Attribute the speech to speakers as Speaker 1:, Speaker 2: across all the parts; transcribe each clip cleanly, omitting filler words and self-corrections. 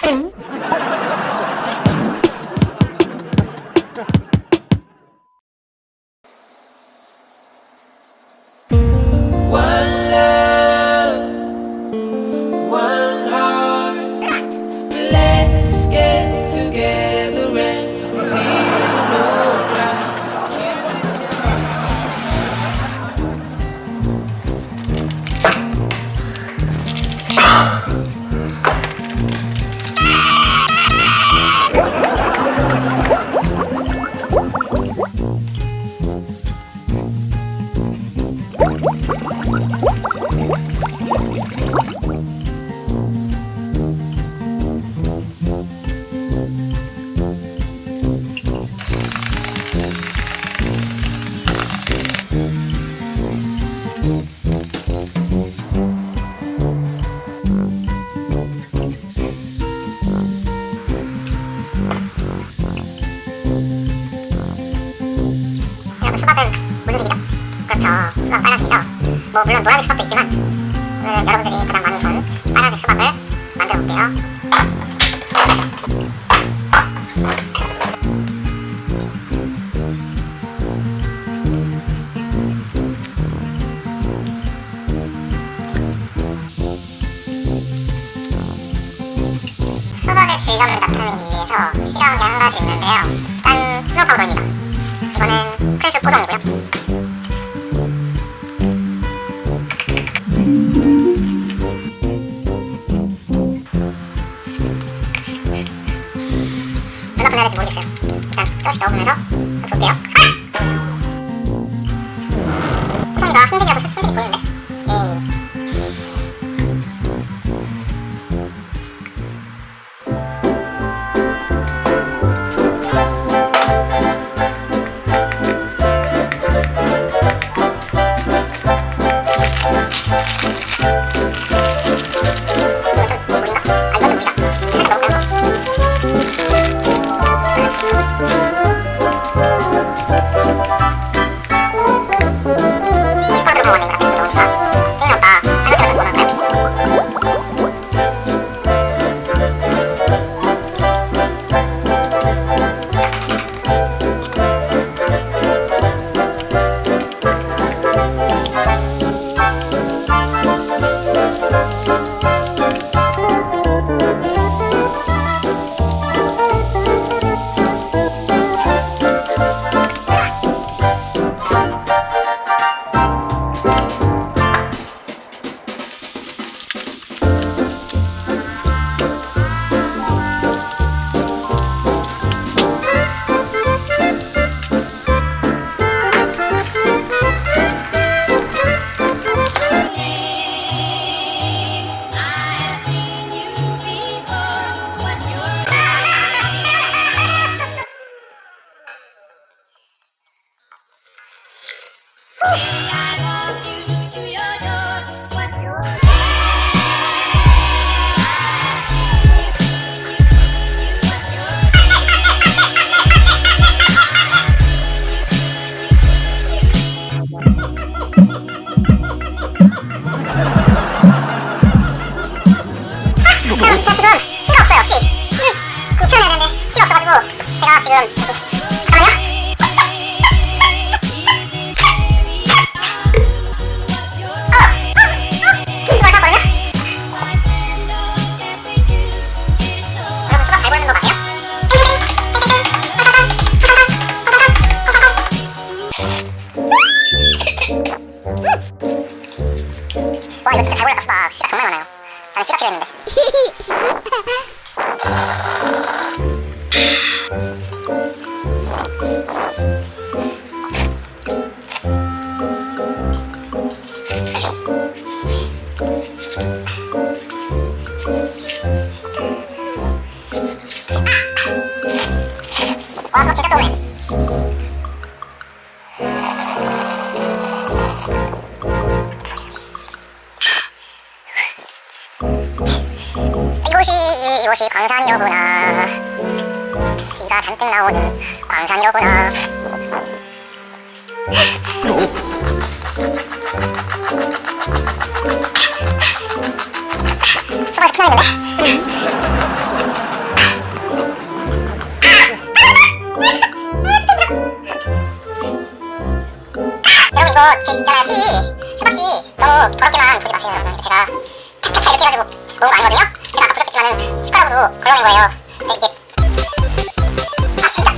Speaker 1: One love, one heart. Let's get together and feel alright.
Speaker 2: 여러분, 수박은 무슨 색이죠? 그렇죠. 수박은 빨간색이죠. 뭐 물론 노란색 수박도 있지만 오늘은 여러분들이 가장 많이 본 빨간색 수박을 만들어 볼게요. 수박의 질감을 나타내기 위해서 필요한 게 한 가지 있는데요. 짠! 스노우 파우더입니다. 이거는 크레스 포동이고요. 얼마큼 해야 될지 모르겠어요. 일단 조금씩 넣어보면서 볼게요. 콩이가 흰색이라서 흰색이 보이는데? 에이. 여러분, 저 지금 치가 없어요. 치. 그거 표현해야 되는데 치가 없어가지고 제가 지금 잠깐만요. 와, 이거 진짜 잘 골랐다. 수박 씨가 정말 많아요. 나는 씨가 필요했는데. 와, 수박 진짜 좋네. 이곳이 광산이로구나. 씨가 잔뜩 나오는 광산이로구나. 수박이 피나있는데? 이렇게 해가지고 놓은 거 아니거든요? 제가 아까 보셨겠지만은 숟가락으로 걸러낸 거예요. 근데 이게 아 진짜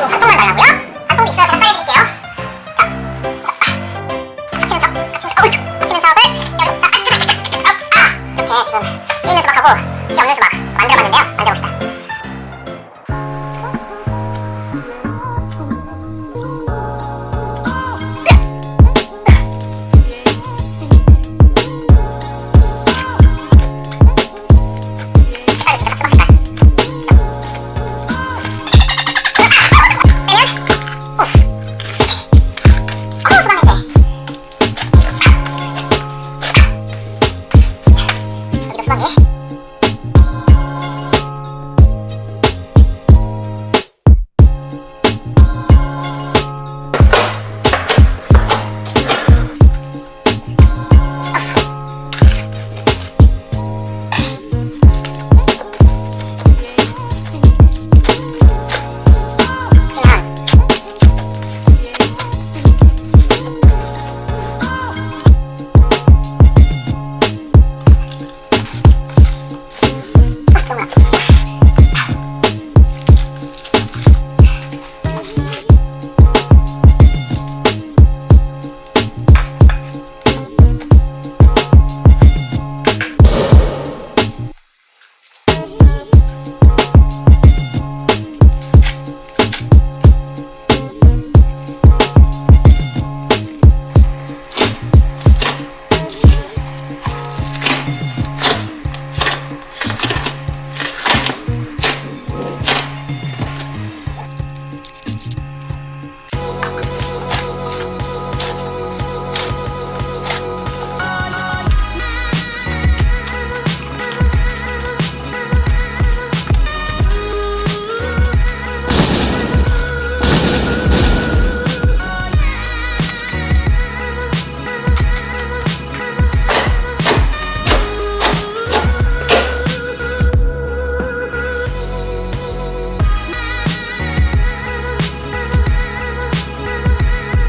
Speaker 2: 한 통만 달라고요? 한 통도 있어요. 제가 따라드릴게요. 자, 합치는 척을 여기서 이렇게 지금 씨 있는 수박하고 씨 없는 수박 만들어봤는데요. 만들어봅시다. 색깔이 진짜 수박 색깔. 빼면 수박 냄새. 여기도 수박이.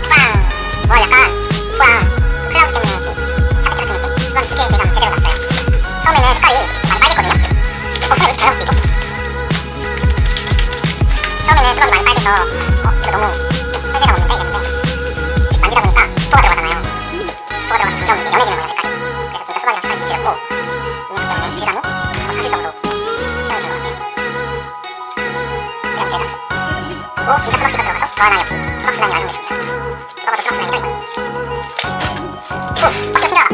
Speaker 2: 그러면 뭐 약간 이거랑 클라우드 때문에 그 샤베트 같은 느낌? 그건 두께 제가 제대로 났어요. 처음에는 색깔이 많이 빨갰거든요. 그냥 왜 이렇게 더럽지 이거? 처음에는 수박이 많이 빨개서 이거 너무 현실감 없는데 이랬는데 만지다 보니까 스포가 들어가잖아요. 스포가 들어가서 점점 이제 연해지는 거예요 색깔이. 그래서 진짜 수박이랑 색깔이 비슷해졌고 이 녀석 때문에 질감이 사실 정도 표현이 된 것 같아요. 이런 질감. 그리고 진짜 수박씨가 들어가서 저 하나 역시 수박 시장이 완성됐습니다. 수박도 수박 시장이죠 이거. 확실히 신기하다.